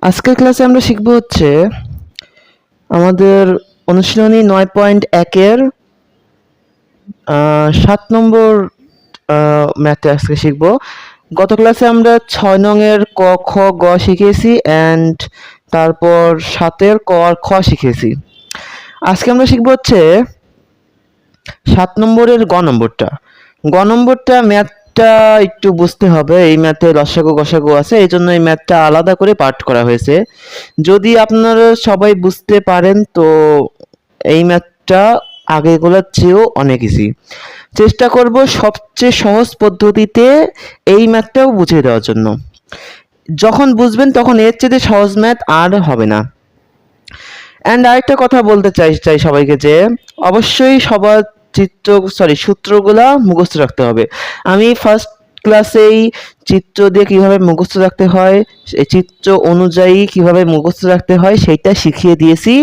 আজকের ক্লাসে আমরা শিখব হচ্ছে আমাদের অনুশীলনী 9.1 এর 7 নম্বর ম্যাথে আজকে শিখব। গত ক্লাসে আমরা 6 নং এর ক খ গ শিখেছি অ্যান্ড তারপর 7 এর ক আর খ শিখেছি। আজকে আমরা শিখব হচ্ছে 7 নম্বরের গ নম্বরটা ম্যাথটা একটু বুঝতে হবে। এই ম্যাথে লসাগু গসাগু আছে, এই জন্য এই ম্যাথটা আলাদা করে পার্ট করা হয়েছে। যদি আপনারা সবাই বুঝতে পারেন তো এই ম্যাথটা আগেগুলোর চেয়েও অনেক ইজি। চেষ্টা করব সবচেয়ে সহজ পদ্ধতিতে এই ম্যাথটাও বুঝিয়ে দেওয়ার জন্য। যখন বুঝবেন তখন এর চেয়ে সহজ ম্যাথ আর হবে না। অ্যান্ড আরেকটা কথা বলতে চাই সবাইকে যে অবশ্যই সবার সূত্রগুলা মুখস্থ রাখতে হবে। আমি ফার্স্ট ক্লাসেই চিত্র দিয়ে কিভাবে মুখস্থ রাখতে হয়, সেই চিত্র অনুযায়ী কিভাবে মুখস্থ রাখতে হয় সেইটা শিখিয়ে দিয়েছি।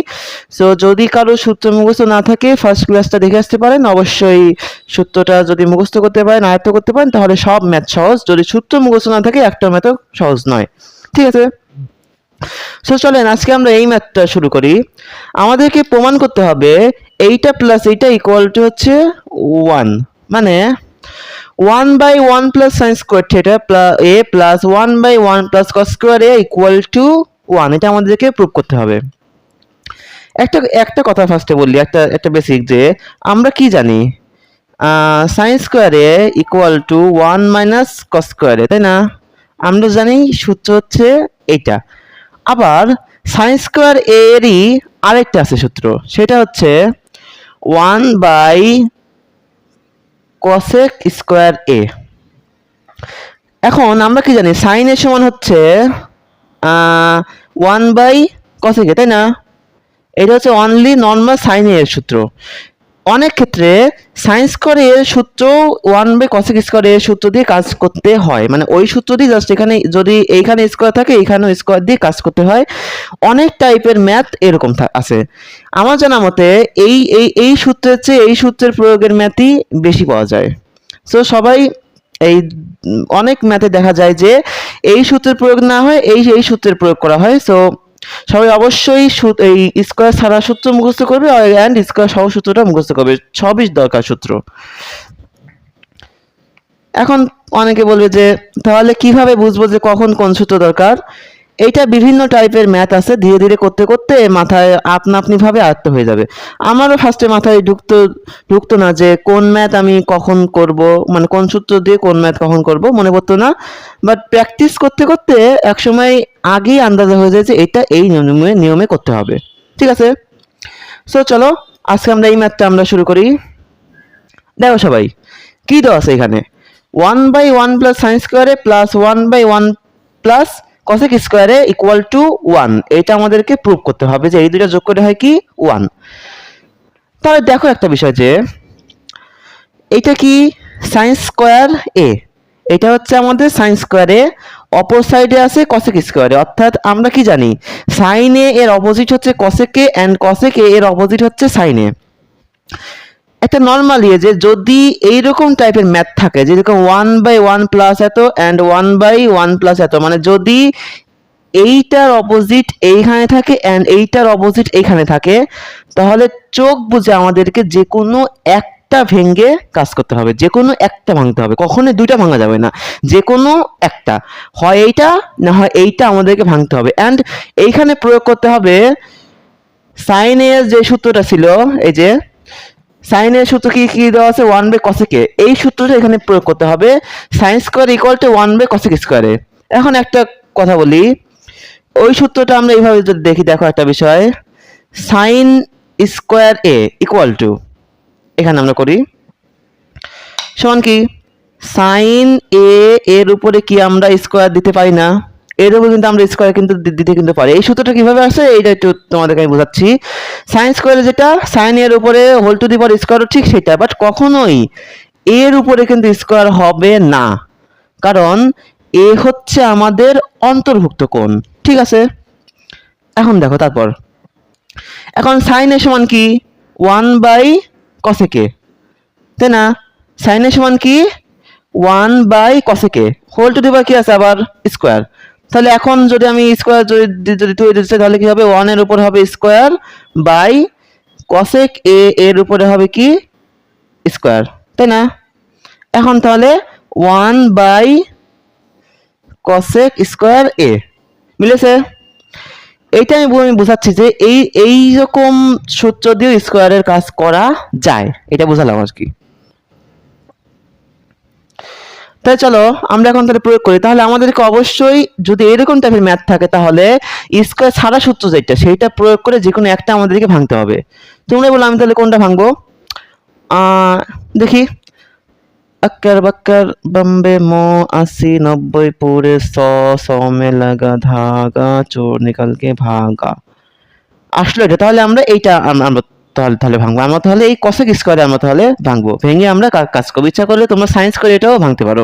সো যদি কারো সূত্র মুখস্থ না থাকে ফার্স্ট ক্লাসটা দেখে আসতে পারেন। অবশ্যই সূত্রটা যদি মুখস্থ করতে পারেন, আয়ত্ত করতে পারেন, তাহলে সব ম্যাথ সহজ। যদি সূত্র মুখস্থ না থাকে একটা ম্যাথও সহজ নয়। ঠিক আছে, সো চলেন আজকে আমরা এই ম্যাথটা শুরু করি। আমাদেরকে প্রমাণ করতে হবে এইটা প্লাস এইটা ইকুয়াল টু হচ্ছে 1, মানে 1/1 plus sine square theta A plus 1/1 plus cos square A equal to 1। এটা আমাদেরকে প্রুভ করতে হবে। একটা কথা ফার্স্টে বললি, একটা বেসিক, যে আমরা কি জানি sine square A equal to 1 minus cos square A, তাই না? আমরা জানি সূত্র হচ্ছে এইটা। আবার সাইন স্কোয়ার এরই আরেকটা আছে সূত্র, সেটা হচ্ছে 1/cosec স্কোয়ার এ। এখন আমরা কি জানি সাইন এর সমান হচ্ছে 1/cosec এ, তাই না? এটা হচ্ছে অনলি নর্মাল সাইন এর সূত্র। অনেক ক্ষেত্রে সাইন স্কোয়ার এর সূত্র 1/cosec স্কোয়ার এর সূত্র দিয়ে কাজ করতে হয়, মানে ওই সূত্র দিয়ে জাস্ট এখানে যদি এইখানে স্কোয়ার থাকে এইখানেও স্কোয়ার দিয়ে কাজ করতে হয়। অনেক টাইপের ম্যাথ এরকম আছে। আমার জানা মতে এই এই এই সূত্রের চেয়ে এই সূত্রের প্রয়োগের ম্যাথই বেশি পাওয়া যায়। সো সবাই এই অনেক ম্যাথে দেখা যায় যে এই সূত্রের প্রয়োগ না হয় এই সূত্রের প্রয়োগ করা হয়। সো সবাই অবশ্যই এই স্কোয়ার ছাড়া সূত্র মুখস্থ করবে অ্যান্ড স্কোয়ার সহ সূত্রটা মুখস্থ করবে, সবই দরকার সূত্র। এখন অনেকে বলবে যে তাহলে কিভাবে বুঝবো যে কখন কোন সূত্র দরকার? এইটা বিভিন্ন টাইপের ম্যাথ আছে, ধীরে ধীরে করতে করতে মাথায় আপনা আপনি ভাবে আয়ত্ত হয়ে যাবে। আমারও ফার্স্টে মাথায় ঢুকতো না যে কোন ম্যাথ আমি কখন করব, মানে কোন সূত্র দিয়ে কোন ম্যাথ কখন করব মনে পড়তো না। বাট প্র্যাকটিস করতে করতে একসময় আগেই আন্দাজা হয়ে যায় যে এটা এই নিয়মে করতে হবে। ঠিক আছে, সো চলো আজকে আমরা এই ম্যাথটা আমরা শুরু করি। দেখো সবাই কি দেওয়া আছে এখানে, 1/1 plus sign square A plus 1/1 plus cosec square A equal to 1। এটা আমাদেরকে প্রুভ করতে হবে যে এই দুটো যোগ করে হয় কি 1। তাহলে দেখো একটা বিষয় যে এটা কি সাইন স্কোয়ার এ, এটা হচ্ছে আমাদের সাইন স্কোয়ার এ, অপর সাইডে আছে cosec স্কোয়ার এ। অর্থাৎ আমরা কি জানি সাইন এ এর অপোজিট হচ্ছে cosec এ অ্যান্ড cosec এ এর অপোজিট হচ্ছে সাইন এ। একটা নর্মালি যে যদি এইরকম টাইপের ম্যাথ থাকে যেরকম 1/1 প্লাস এত অ্যান্ড 1/1 প্লাস এত, মানে যদি এইটার অপোজিট এইখানে থাকে অ্যান্ড এইটার অপোজিট এইখানে থাকে, তাহলে চোখ বুঝে আমাদেরকে যে কোনো একটা ভেঙে কাজ করতে হবে, যে কোনো একটা ভাঙতে হবে, কখনোই দুইটা ভাঙা যাবে না, যে কোনো একটা, হয় এইটা না হয় এইটা আমাদেরকে ভাঙতে হবে। অ্যান্ড এইখানে প্রয়োগ করতে হবে সাইনের যে সূত্রটা ছিল, এই যে সাইনের সূত্র কি কি দেওয়া আছে 1/cosec এ, এই সূত্রটা এখানে প্রয়োগ করতে হবে sine square equal to 1/cosec square A. এখন একটা কথা বলি, ওই সূত্রটা আমরা এইভাবে যদি দেখি, দেখো একটা বিষয়, sign square A equal two, এখানে আমরা করি সমান কি সাইন এ এর উপরে কি আমরা স্কোয়ার দিতে পারি না? এর উপর কিন্তু আমরা স্কোয়ার কিন্তু দিতে কিন্তু পারি। এই সূত্রটা কিভাবে আসে এইটা একটু তোমাদেরকে আমি বোঝাচ্ছি। সাইন স্কোয়ারে যেটা সাইন এর উপরে whole to the power square ঠিক সেটা, বাট কখনোই এর উপরে কিন্তু স্কোয়ার হবে না, কারণ এ হচ্ছে আমাদের অন্তর্ভুক্ত কোণ। ঠিক আছে, এখন দেখো তারপর এখন সাইন এর সমান কি 1/cosec এ, তাই না? সাইন এর সমান কি 1/cosec A, whole to the পাওয়ার কি আছে আবার স্কোয়ার। তাহলে এখন যদি আমি স্কোয়ার যদি তৈরি দিতে চাই তাহলে কি হবে, 1 এর উপর হবে স্কোয়ার বাই কসেক এ এর উপরে হবে কি স্কোয়ার, তাই না? এখন তাহলে 1 বাই কসেক স্কোয়ার এ মিলেছে। এইটা আমি বোঝাচ্ছি যে এই রকম সূত্র দিয়ে স্কোয়ারের কাজ করা যায়, এটা বোঝালাম আর কি। তাই চলো আমরা এখন তাহলে প্রয়োগ করি। তাহলে আমাদেরকে অবশ্যই যদি এরকম টাইপের ম্যাথ থাকে তাহলে স্কোয়ার ছাড়া সূত্র যেটা সেইটা প্রয়োগ করে যে কোনো একটা আমাদেরকে ভাঙতে হবে। তোমরা বলো আমি তাহলে কোনটা ভাঙবো? দেখি, अक्कर बक्कर बम्बे मो 80 90 पूरे 100 में लगा धागा चोर निकल के भागा। আসলে এটা তাহলে আমরা এইটা আমরা তাহলে ভাঙবো। আমরা তাহলে এই কসেক স্কোয়ারে আমরা তাহলে ভাঙবো, ভেঙে আমরা কাজ করবো। ইচ্ছা করলে তোমরা সায়েন্স করে এটাও ভাঙতে পারো,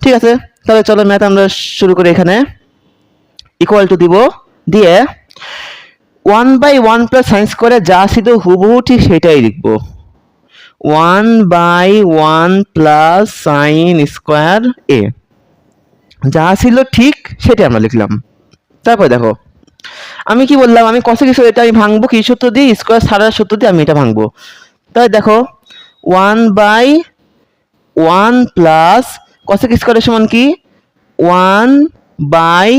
ঠিক আছে? তাহলে চলো ম্যাথ আমরা শুরু করি। এখানে ইকুয়াল টু দিব, দিয়ে 1/1 প্লাস সায়েন্স করে যা ছিল হুবহু ঠিক সেটাই লিখবো। 1/1 প্লাস সাইন স্কোয়ার এ যা ছিল ঠিক সেটা আমরা লিখলাম। তারপর দেখো আমি কি বললাম, আমি কসেক স্কোয়ার এটা আমি ভাঙবো কি সূত্র দিয়ে, স্কোয়ার ছাড়ার সূত্র দিয়ে আমি এটা ভাঙবো। তাই দেখো 1/1 প্লাস কসেক স্কোয়ারের সমান কি 1 বাই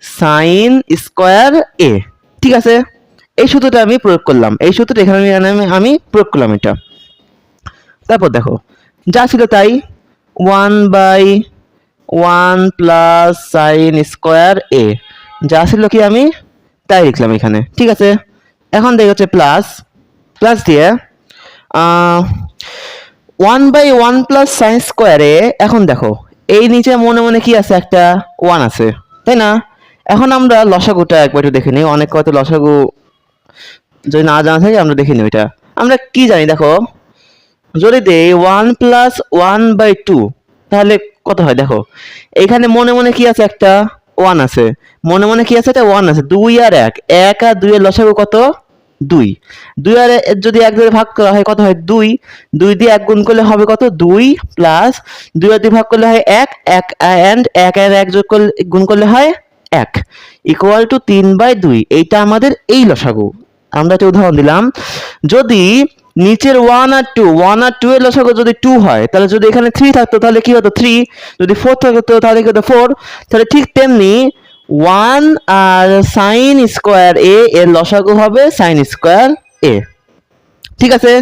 সাইন স্কোয়ার এ, ঠিক আছে? এই সূত্রটা আমি প্রয়োগ করলাম, এই সূত্রটা এখানে আমি প্রয়োগ করলাম এটা। তারপর দেখো যা ছিল তাই 1/1 প্লাস সাইন স্কোয়ার এ যা ছিল কি আমি তাই লিখলাম এখানে, ঠিক আছে? এখন দেখো হচ্ছে প্লাস প্লাস দিয়ে 1/1 প্লাস সাইন স্কোয়ারে এখন দেখো এই নিচে মনে মনে কি আছে, একটা 1 আছে, তাই না? এখন আমরা লসাগুটা একবার একটু দেখে নিই। অনেক কত লসাগু যদি না জানা থাকে আমরা দেখে নিই। ওইটা আমরা কি জানি দেখো, যদি দেই 1 প্লাস 1/2 তাহলে কত হয় দেখো, এখানে মনে মনে কি আছে, একটা 1 আছে, মনে মনে কি আছে, একটা 1 আছে। 2 আর 1, 1 আর 2 এর লসাগু কত 2, 2 আর যদি 1 দিয়ে ভাগ করা হয় কত হয় 2, 2 দিয়ে 1 গুণ করলে হবে কত 2 প্লাস 2 আর 2 ভাগ করলে হয় 1, 1 এন্ড 1 আর 1 যোগ করলে গুণ করলে হয় 1 ইকুয়াল টু 3/2। এইটা আমাদের এই লসাগু। আমরা একটা উদাহরণ দিলাম, যদি নিচের 1 আর 2 এর লসাগু যদি 2 হয় তাহলে যদি এখানে 3 থাকতো তাহলে কি হতো 3, যদি 4 থাকতো তাহলে কি হতো 4। তাহলে ঠিক তেমনি 1 আর সাইন স্কোয়ার এ এর লসাগু হবে সাইন স্কোয়ার এ, ঠিক আছে?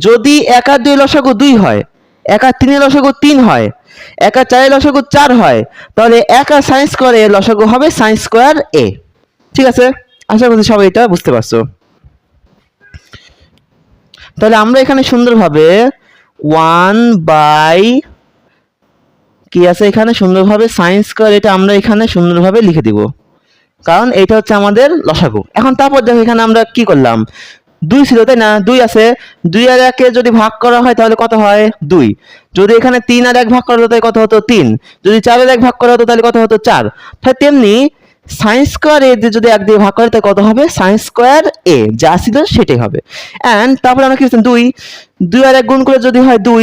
যদি 1 আর 2 এর লসাগু 2 হয়, 1 আর 3 এর লসাগু 3 হয়, 1 আর 4 এর লসাগু 4 হয়, তাহলে 1 আর সাইন স্কোয়ার এর লসাগু হবে সাইন স্কোয়ার এ, ঠিক আছে? আশা করছি সবাই এটা বুঝতে পারছো। তাহলে আমরা এখানে সুন্দরভাবে 1 বাই কি আছে এখানে সুন্দরভাবে সাইন স্কোয়ার এটা আমরা এখানে সুন্দরভাবে লিখে দিব, কারণ এটা হচ্ছে আমাদের লসাগু। এখন তারপর দেখো এখানে আমরা কি করলাম, 2 ছিল তাই না, 2 আছে, 2 আর 1 কে যদি ভাগ করা হয় তাহলে কত হয় 2, যদি এখানে 3 আর 1 ভাগ করা হতো তাহলে কত হতো 3, যদি 4 আর 1 ভাগ করা হতো তাহলে কত হতো 4। তাহলে তেমনি সাইন স্কোয়ার এ যদি 1 দিয়ে ভাগ করে তাহলে কত হবে সাইন স্কোয়ার এ যা ছিল সেটাই হবে। এন্ড তারপরে আমরা কি করছি 2 আর 1 গুণ করলে যদি হয় 2,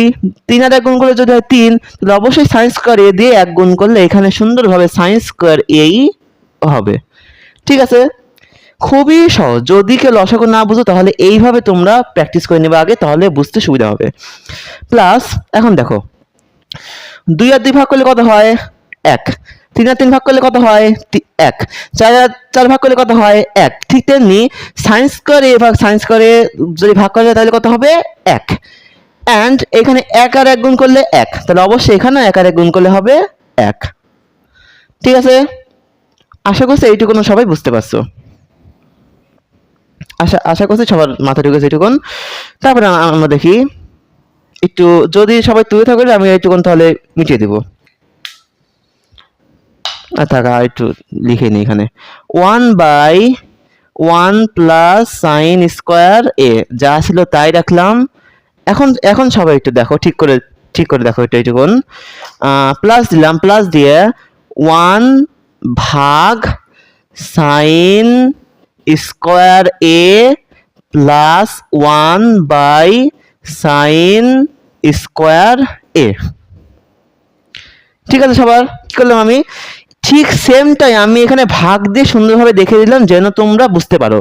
3 আর 1 গুণ করলে যদি হয় 3, তাহলে অবশ্যই সাইন স্কোয়ার এ দিয়ে 1 গুণ করলে এখানে সুন্দরভাবে সাইন স্কোয়ার এই হবে, ঠিক আছে? খুবই সহজ। যদি কেউ লসাগু না বুঝো তাহলে এইভাবে তোমরা প্র্যাকটিস করে নেবে আগে, তাহলে বুঝতে সুবিধা হবে। প্লাস এখন দেখো 2 আর 2 ভাগ করলে কত হয় 1, 3 আর 3 ভাগ করলে কত হয় 1, 4 আর 4 ভাগ করলে কত হয় 1। ঠিক তেমনি সাইন স্কোয়ার এ ভাগ সাইন স্কোয়ার এ যদি ভাগ করা যায় তাহলে কত হবে 1। এন্ড এখানে 1 আর 1 গুণ করলে 1, তাহলে অবশ্যই এখানে 1 আর 1 গুণ করলে হবে 1, ঠিক আছে? আশা করছি এইটুকু সবাই বুঝতে পারছো। আশা করছি সবার মাথা ঢুকেছে এইটুকুন। তারপরে আমরা দেখি একটু, যদি সবাই তুলে থাকলে আমি এইটুকুন তাহলে মিটিয়ে দিব। থাকা একটু লিখে নিই এখানে 1/1 প্লাস সাইন স্কোয়ার এ যা ছিল তাই রাখলাম। এখন সবাই একটু দেখো, ঠিক করে দেখো এটা এইটুকুন। প্লাস দিলাম, প্লাস দিয়ে 1 ভাগ sine square A plus 1 by sine square A, ঠিক আছে? সবার কি করলাম আমি ঠিক সেমটাই আমি এখানে ভাগ দিয়ে সুন্দরভাবে দেখে দিলাম যেন তোমরা বুঝতে পারো।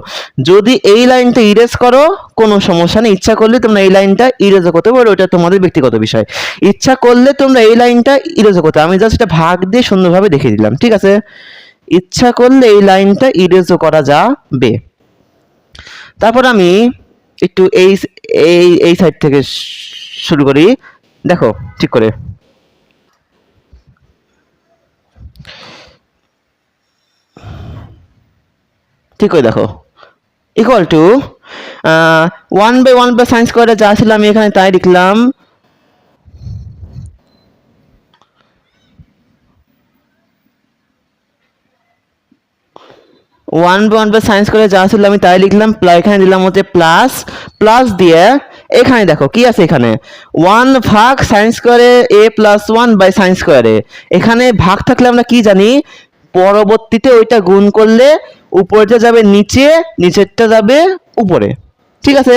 যদি এই লাইনটা ইরেজ করো কোনো সমস্যা নেই, ইচ্ছা করলে তোমরা এই লাইনটা ইরেজও করতে পারো, ওটা তোমাদের ব্যক্তিগত বিষয়। ইচ্ছা করলে তোমরা এই লাইনটা ইরেজও করতে, আমি জাস্ট এটা ভাগ দিয়ে সুন্দরভাবে দেখে দিলাম, ঠিক আছে? ইচ্ছা করলে এই লাইনটা ইরেজও করা যাবে। তারপর আমি একটু এই এই এই সাইড থেকে শুরু করি, দেখো ঠিক করে। ঠিক করে দেখো, ইকুয়াল টু 1/1 স্কয়ারে যা ছিল আমি এখানে তাই লিখলাম। One by one by sines করে যা ছিল আমি তাই লিখলাম, এখানে দিলাম হচ্ছে প্লাস, প্লাস দিয়ে এখানে দেখো কি আছে, এখানে 1 ভাগ সাইন্স স্কয়ারে a প্লাস 1 বাই সাইন্স স্কয়ারে। এখানে ভাগ থাকলে আমরা কি জানি, পরবর্তীতে ওইটা গুণ করলে উপরটা যাবে নিচে, নিচেরটা যাবে উপরে, ঠিক আছে?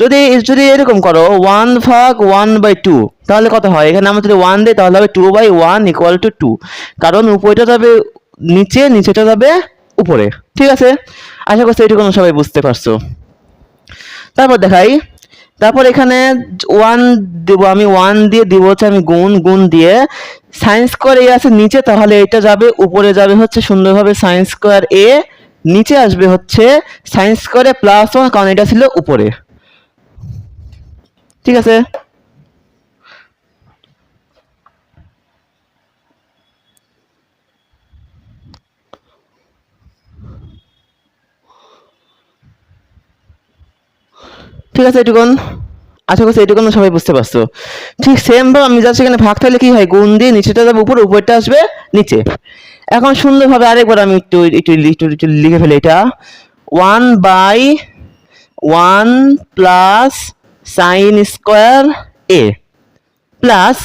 যদি যদি এরকম করো 1 ভাগ 1/2, তাহলে কত হয়? এখানে আমরা যদি 1 দিই তাহলে হবে 2/1 ইকুয়াল টু 2, কারণ উপরটা যাবে নিচে, নিচেটা যাবে উপরে, ঠিক আছে? আশা করছি এইটুকু সবাই বুঝতে পারছো। তারপর দেখাই, তারপর এখানে 1 দেবো আমি, 1 দিয়ে দিব হচ্ছে আমি গুণ, গুণ দিয়ে সাইন স্কয়ার এ আছে নিচে, তাহলে এটা যাবে উপরে, যাবে হচ্ছে সুন্দরভাবে সাইন স্কয়ার এ, নিচে আসবে হচ্ছে সাইন স্কয়ারে প্লাস 1, কারণ এটা ছিল উপরে, ঠিক আছে? ঠিক আছে এটুকুন, আশা করছি এটুকুন সবাই বুঝতে পারছো। ঠিক সেম ভাবে আমি জাস্ট এখানে ভাগ থাকলে কি হয়, গুণ দিয়ে নিচেটা যাবে উপরে, উপরটা আসবে নিচে। এখন সুন্দরভাবে আরেকবার আমি একটু একটু একটু একটু লিখে ফেলি, এটা 1/1 প্লাস সাইন স্কয়ার এ প্লাস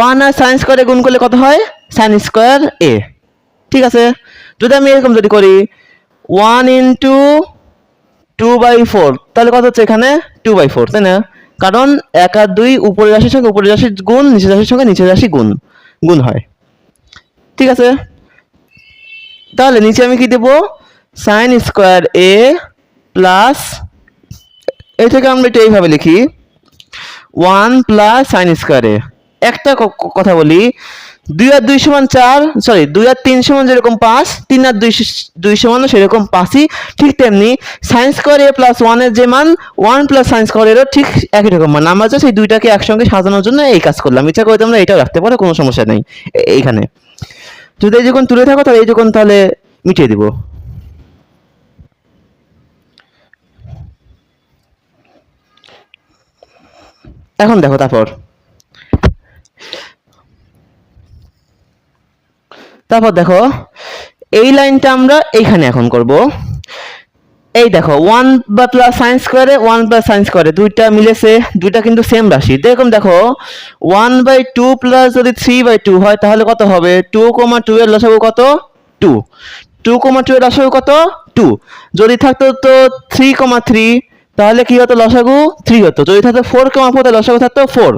1 আর সাইন স্কয়ারে গুণ করলে কত হয়, সাইন স্কয়ার এ, ঠিক আছে? যদি আমি এরকম যদি করি 1 ইন্টু 2/4, তাহলে কত হচ্ছে এখানে 2/4, তাই না? কারণ 1 আর 2 উপরের রাশির সঙ্গে উপরের রাশির গুণ, নিচের রাশির সঙ্গে নিচের রাশি গুণ, গুণ হয়, ঠিক আছে? তাহলে নিচে আমি কি দেব, সাইন স্কয়ার এ প্লাস, এই থেকে আমরা এটা এইভাবে লিখি 1 প্লাস সাইন স্কয়ার এ। একটা কথা বলি, 2 আর 2 সমান 4, সরি 2 আর 3 সমান যেরকম 5, 3 আর 2 সমান সেরকম 5ই, ঠিক তেমনি সাইন স্কয়ার এ প্লাস 1 এর যে মান, 1 প্লাস সাইন স্কয়ার এরও ঠিক একই রকম মান। আমরা জাস্ট এই দুইটাকে একসঙ্গে সাজানোর জন্য এই কাজ করলাম। ইচ্ছা করে তোমরা এটাও রাখতে পারো, কোনো সমস্যা নেই। এইখানে যদি এই যখন তুলে থাকো তাহলে এই যখন তাহলে মিটিয়ে দিব। এখন দেখো, তারপর দেখো এই লাইনটা আমরা এইখানে এখন করব। এই দেখো 1 বা প্লাস সাইন স্কয়ারে 1 প্লাস সাইন স্কয়ারে দুইটা মিলেছে, দুইটা কিন্তু সেম রাশি। দেখুন দেখো 1/2 প্লাস যদি 3/2 হয় তাহলে কত হবে, 2,2 এর লসাগু কত, 2, 2,2 এর লসাগু কত, 2। যদি থাকতো তো 3,3, তাহলে কি হতো, লসাগু 3 হতো। যদি থাকতো 4,4 তাহলে লসাগু থাকতো 4,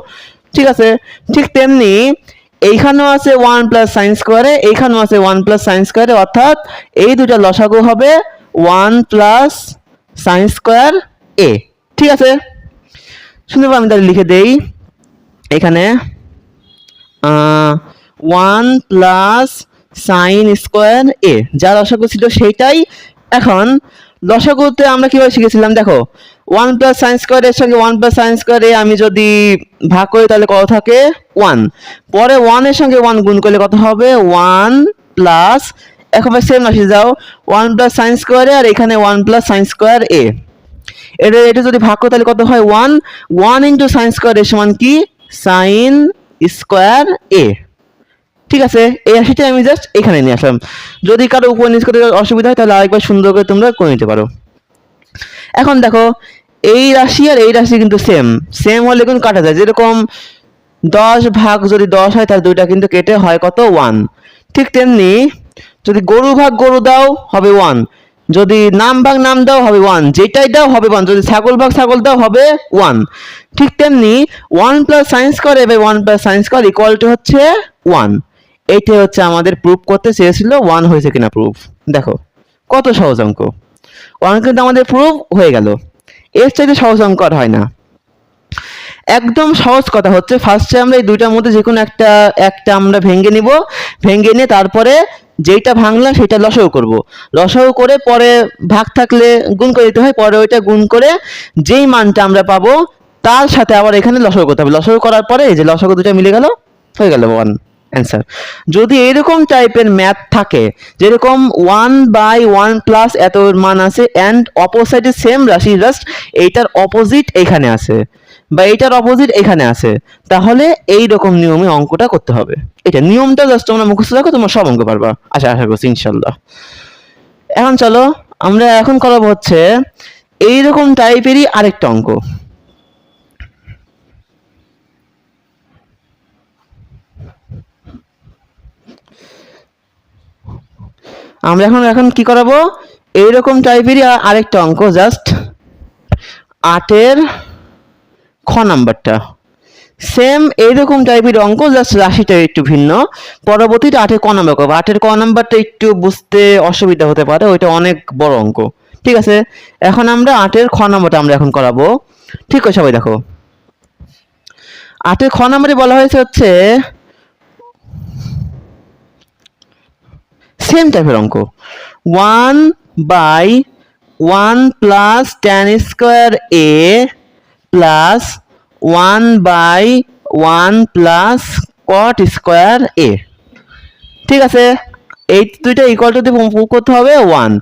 ঠিক আছে? ঠিক তেমনি এইখানেও আছে 1 প্লাস সাইন স্কয়ারে, এইখানেও আছে 1 প্লাস সাইন স্কয়ারে, অর্থাৎ এই দুইটা লসাগু হবে 1 প্লাস সাইন স্কয়ার এ, ঠিক আছে? সুন্দরভাবে আমি তাহলে লিখে দেই এখানে 1 প্লাস সাইন স্কয়ার এ, যা লসাগু ছিল সেইটাই। এখন লসাগুতে আমরা কিভাবে শিখেছিলাম, দেখো 1 প্লাস সাইন স্কয়ার এর সঙ্গে 1 প্লাস সাইন স্কয়ার এ আমি যদি ভাগ করি তাহলে কত থাকে, 1। পরে 1 এর সঙ্গে 1 গুণ করলে কত হবে, 1 প্লাস, এখন সেম রাশি যাও 1 প্লাস সাইন স্কয়ার এ আর এখানে 1 প্লাস সাইন স্কয়ার এ, এটা যদি ভাগ করো তাহলে কত হয়, 1 ইন্টু সাইন স্কয়ার এ সমান কি, সাইন স্কয়ার এ, ঠিক আছে? এই রাশিটা আমি জাস্ট এখানে নিয়ে আসলাম। যদি কারো উপর নিচ করতে অসুবিধা হয় তাহলে আরেকবার সুন্দর করে তোমরা করে নিতে পারো। এখন দেখো এই রাশি আর এই রাশি কিন্তু সেম, সেম হলে কিন্তু কাটা যায়। যেরকম 10 ভাগ যদি 10 হয় তাহলে দুইটা কিন্তু কেটে হয় কত, 1। ঠিক তেমনি যদি গরু ভাগ গরু দাও হবে 1, যদি নাম ভাগ নাম দাও হবে 1, যেটাই দাও হবে 1, যদি ছাগল ভাগ ছাগল দাও হবে 1। ঠিক তেমনি 1 plus sine square by 1 plus sine square equal to হচ্ছে 1। এইটাই হচ্ছে আমাদের প্রুফ করতে চেয়েছিল 1 হয়েছে কিনা প্রুফ। দেখো কত সহজ অঙ্ক, 1 কিন্তু আমাদের প্রুফ হয়ে গেল। এর চাইতে সহজ অঙ্ক আর হয় না। একদম সহজ কথা হচ্ছে ফার্স্টে আমরা এই দুইটার মধ্যে যে কোনো একটা একটা আমরা ভেঙে নিব, ভেঙে নিয়ে তারপরে যেইটা ভাঙলাম সেটা লসাগু করব, লসাগু করে পরে ভাগ থাকলে গুণ করে দিতে হয়, পরে ওইটা গুণ করে যেই মানটা আমরা পাবো তার সাথে আবার এখানে লসাগু করতে হবে, লসাগু করার পরে এই যে লসাগু দুটো মিলে গেল, হয়ে গেল 1 অ্যান্সার। যদি এরকম টাইপের ম্যাথ থাকে যেরকম 1/1 এত মান আছে অ্যান্ড অপোজিটে সেম রাশি, জাস্ট এইটার অপোজিট এখানে আছে বা এইটার অপোজিট এখানে আছে, তাহলে এই রকম নিয়মে অঙ্কটা করতে হবে। এটা নিয়মটা জাস্ট তোমরা মুখস্থ রাখো, তোমরা সব অঙ্ক পারবা আশা করছি ইনশাল্লাহ। এখন চলো আমরা এখন করাবো হচ্ছে এইরকম টাইপেরই আরেকটা অঙ্ক। আমরা এখন কি করাবো, এইরকম টাইপেরই আরেকটা অঙ্ক, জাস্ট 8-এর খ নাম্বারটা সেম এইরকম টাইপের অঙ্ক, জাস্ট রাশিটা একটু ভিন্ন। পরবর্তীতে 8-এর ক নাম্বার করবো। 8-এর ক নাম্বারটা একটু বুঝতে অসুবিধা হতে পারে, ওইটা অনেক বড় অঙ্ক, ঠিক আছে। এখন আমরা 8-এর খ নাম্বারটা আমরা এখন করাবো, ঠিক আছে সবাই দেখো। 8-এর খ নাম্বারে বলা হয়েছে হচ্ছে সেম টাইপের অঙ্ক, 1/1 plus tan square a plus 1/1 plus cot square a, ঠিক আছে। এই দুইটা ইকুয়াল টু দিয়ে প্রুভ করতে হবে 1।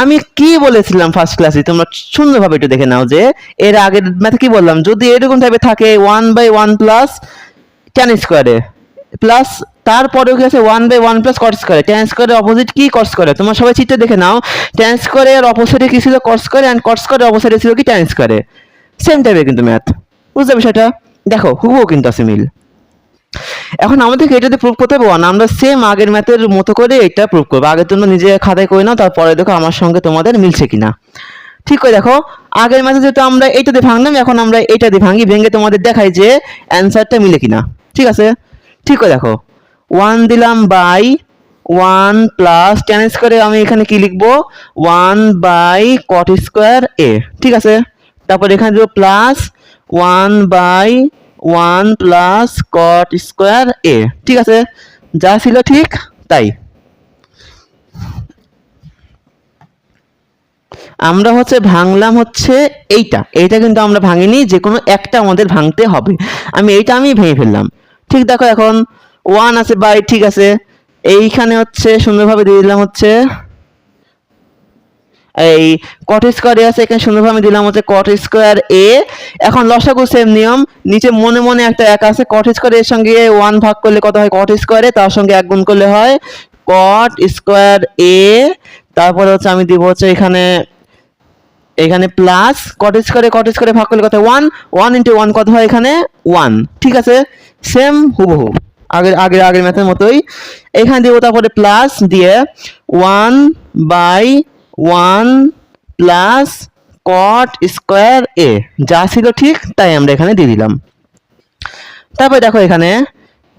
আমি কি বলেছিলাম ফার্স্ট ক্লাসে, তোমরা সুন্দরভাবে একটু দেখে নাও যে এর আগের ম্যাথে কি বললাম, যদি এরকম টাইপের থাকে 1/1 প্লাস tan স্কোয়ারে প্লাস তারপরেও কি আছে 1/1 প্লাস cot স্কোয়ারে, tan স্কোয়ারের অপোজিট কি cot স্কোয়ারে, তোমরা সবাই চিত্রে দেখে নাও, tan স্কোয়ারের অপোজিটে কি ছিল cot স্কোয়ারে, এন্ড cot স্কোয়ারের অপোজিটে ছিল কি tan স্কোয়ারে। সেম টাইপের কিন্তু ম্যাথ, বুঝতে বিষয়টা, দেখো হুবহু কিন্তু আছে মিল। এখন আমাদেরকে এটাতে প্রুভ করতে হবে 1, আমরা সেম আগের ম্যাথের মতো করে এটা প্রুভ করবো। আগে তোমরা নিজে খাতায় করে নাও, তারপরে দেখো আমার সঙ্গে তোমাদের মিলছে কিনা। ঠিক করে দেখো, আগের ম্যাথে যেহেতু আমরা এইটাতে ভাঙলাম, এখন আমরা এইটাতে ভাঙি, ভেঙে তোমাদের দেখাই যে অ্যান্সারটা মিলে কিনা, ঠিক আছে। ঠিক করে দেখো, 1 দিলাম বাই 1 প্লাস tan স্কোয়ারে আমি এখানে কি লিখবো 1/cot স্কোয়ার a, ঠিক আছে। তারপর এখানে দেবো plus 1/1 plus cot square a, ঠিক আছে, যা ছিল ঠিক তাই। আমরা হচ্ছে ভাঙলাম হচ্ছে এইটা কিন্তু আমরা ভাঙিনি, যে কোনো একটা আমাদের ভাঙতে হবে। আমি ভেঙে ফেললাম, ঠিক দেখো এখন 1 আছে বাই, ঠিক আছে, এইখানে হচ্ছে সুন্দরভাবে দিয়ে দিলাম হচ্ছে এই cot স্কয়ার এ আছে, এখানে সুন্দরভাবে দিলাম হচ্ছে cot স্কয়ার a। এখন লসাগু সেম নিয়ম, নিচে মনে মনে একটা এক আছে, cot স্কয়ার এর সঙ্গে 1 ভাগ করলে কত হয় cot স্কয়ার a, তার সঙ্গে 1 গুণ করলে হয় cot স্কয়ার a। তারপরে হচ্ছে আমি দিব হচ্ছে এখানে প্লাস cot স্কয়ারে ভাগ করলে কত হয় 1, 1 ইনটু 1 কত হয় এখানে 1, ঠিক আছে। সেম হুবহু আগের ম্যাথের মতোই এখানে দিব, তারপরে প্লাস দিয়ে 1/1 প্লাস cot স্কয়ার a, যা ছিল ঠিক তাই আমরা এখানে দিয়ে দিলাম। তারপরে দেখো এখানে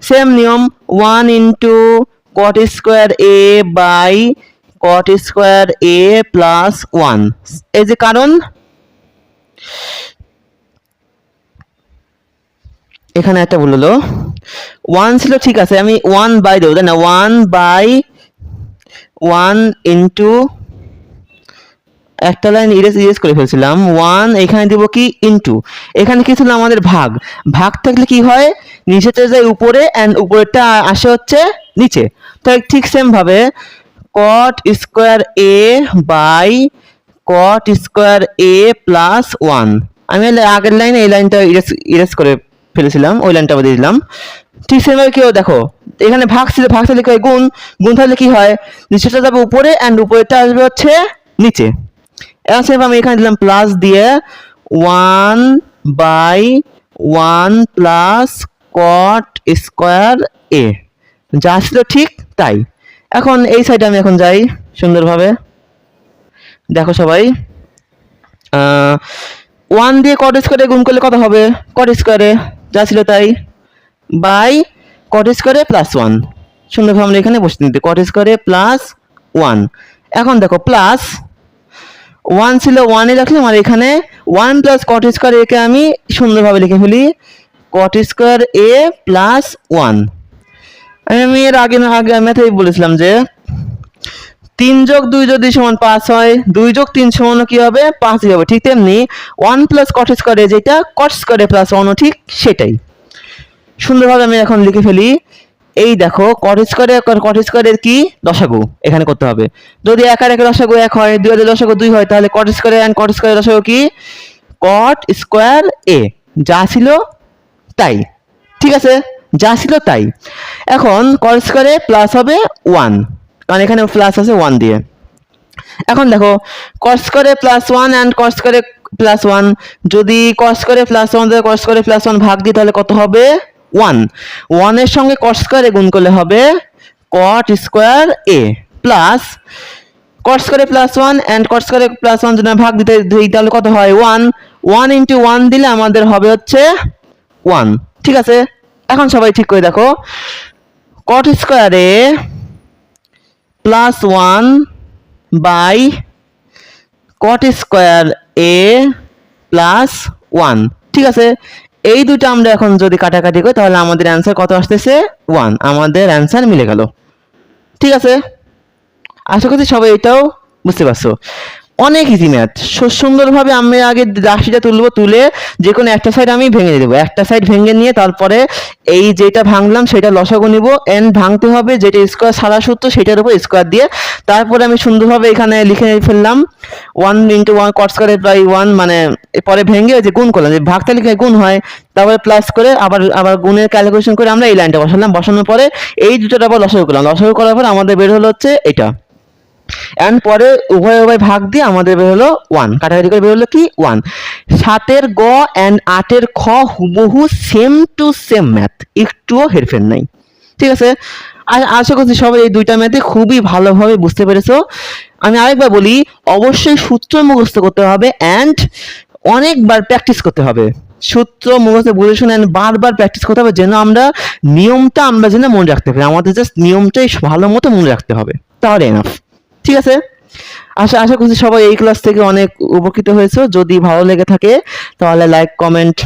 সেম নিয়ম, 1 into cot square a by cot square a plus 1, এই যে কারণ এখানে একটা ভুল হলো, 1 ছিল ঠিক আছে, আমি 1 বাই দেবো, তাই না, 1/1 ইনটু একটা লাইন ইরেজ করে ফেলছিলাম, 1 এখানে দিব কি ইনটু, এখানে কি ছিল আমাদের ভাগ থাকলে কি হয় নিচেতে যায় উপরে এন্ড উপরেরটা আসে হচ্ছে নিচে, তাই ঠিক সেম ভাবে cot square a by cot square a plus 1, আমি আগের লাইনে এই লাইনটা ইরেজ করে ফেলেছিলাম, ওই লাইনটা দিয়ে দিলাম। ঠিক সেম ভাবে কেউ দেখো এখানে ভাগ থাকলে কি হয় গুণ থাকলে কি হয় নিচেটা যাবে উপরে এন্ড উপরেরটা আসবে হচ্ছে নিচে। এখন সেম আমি এখানে দিলাম প্লাস দিয়ে 1/1 প্লাস cot স্কয়ার a, যা ছিল ঠিক তাই। এখন এই সাইডে আমি এখন যাই সুন্দরভাবে, দেখো সবাই 1 দিয়ে cot স্কয়ারে গুণ করলে কত হবে cot স্কয়ারে, যা ছিল তাই, বাই cot স্কয়ারে প্লাস 1, সুন্দরভাবে আমরা এখানে বসে নিতে কট স্কোয়ারে প্লাস 1। এখন দেখো প্লাস 1 ছিল 1 এ রাখলাম, আর এখানে 1 প্লাস কট স্কোয়ার একে আমি সুন্দরভাবে লিখে ফেলি কট স্কোয়ার এ প্লাস 1। আমি এর আগে ম্যাথেই বলেছিলাম যে 3 যোগ 2 যদি সমান 5 হয়, 2 যোগ 3 সমান কি হবে 5ই হবে। ঠিক তেমনি 1 প্লাস কট স্কোয়ারে যেটা কট স্কোয়ারে প্লাস 1 ও ঠিক সেটাই। সুন্দরভাবে আমি এখন লিখে ফেলি, এই দেখো কট স্কোয়ারের কি লসাগু এখানে করতে হবে। যদি 1 আর 1 লসাগু 1 হয়, 2 এর লসাগু 2 হয়, তাহলে কট স্কোয়ার এন্ড কট স্কোয়ারের লসাগু কি কট স্কোয়ার এ, যা ছিল তাই। ঠিক আছে, যা ছিল তাই। এখন কট স্কোয়ারে প্লাস হবে 1, কারণ এখানে প্লাস আছে 1 দিয়ে। এখন দেখো কট স্কোয়ারে প্লাস 1 এন্ড কট স্কোয়ারে প্লাস 1, যদি কট স্কোয়ারে প্লাস 1 দিয়ে কট স্কোয়ারে প্লাস 1 ভাগ দিই তাহলে কত হবে 1। 1 এর সঙ্গে কট স্কোয়ারে গুণ করলে হবে কট স্কোয়ার এ প্লাস কট স্কোয়ারে প্লাস 1 এন্ড কট স্কোয়ারে প্লাস 1 যদি ভাগ দিতে দিই তাহলে কত হয় 1। 1 ইনটু 1 দিলে আমাদের হবে হচ্ছে 1। ঠিক আছে, এখন সবাই ঠিক করে দেখো কট স্কোয়ারে plus 1 by cot square A plus 1। ঠিক আছে, এই দুটো আমরা এখন যদি কাটাকাটি করি তাহলে আমাদের অ্যান্সার কত আসতেছে 1। আমাদের অ্যান্সার মিলে গেল। ঠিক আছে, আশা করছি সবাই এটাও বুঝতে পারছো। অনেক ইজি ম্যাথ। সুন্দরভাবে আমি আগে রাশিটা তুলবো, তুলে যে কোনো একটা সাইড আমি ভেঙে দেবো, একটা সাইড ভেঙে নিয়ে তারপরে এই যেটা ভাঙলাম সেটা লসাগু নিব, এন্ড ভাঙতে হবে যেটা স্কোয়ার সারা সূত্র সেটার উপর স্কোয়ার দিয়ে। তারপরে আমি সুন্দরভাবে এখানে লিখে ফেললাম 1 ইন্টু 1 কট স্কোয়ার বাই 1, মানে পরে ভেঙে যে গুণ করলাম, যে ভাগটা লিখে গুণ হয়, তারপরে প্লাস করে আবার গুণের ক্যালকুলেশন করে আমরা এই লাইনটা বসালাম। বসানোর পরে এই দুটোর আবার লসাগু করলাম, লসাগু করার পর আমাদের বের হলো হচ্ছে এটা, এন্ড পরে উভয় উভয় ভাগ দিয়ে আমাদের বের হলো 1, কাটাকাটি করে বের হলো কি 1। 7 গ এন্ড 8 খ হুবহু সেম টু সেম ম্যাথ, একটুও হেরফের নাই। ঠিক আছে, আশা করছি সবাই এই দুইটা ম্যাথে খুবই ভালোভাবে বুঝতে পেরেছো। আমি আরেকবার বলি, অবশ্যই সূত্র মুখস্থ করতে হবে এন্ড অনেকবার প্র্যাকটিস করতে হবে। সূত্র মুখস্থ বুঝে শুনে বারবার প্র্যাকটিস করতে হবে, যেন আমরা নিয়মটা আমরা যেন মনে রাখতে পারি। আমাদের জাস্ট নিয়মটাই ভালো মতো মনে রাখতে হবে, তাহলে এনাফ। ঠিক আছে, আশা করছি সবাই এই ক্লাস থেকে অনেক উপকৃত হয়েছে। যদি ভালো লেগে থাকে তাহলে লাইক, কমেন্ট,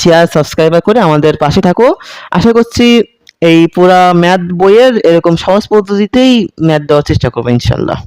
শেয়ার, সাবস্ক্রাইব করে আমাদের পাশে থাকো। আশা করছি এই পুরা ম্যাথ বইয়ের এরকম সহজ পদ্ধতিতেই ম্যাথ দেওয়ার চেষ্টা করবো ইনশাল্লাহ।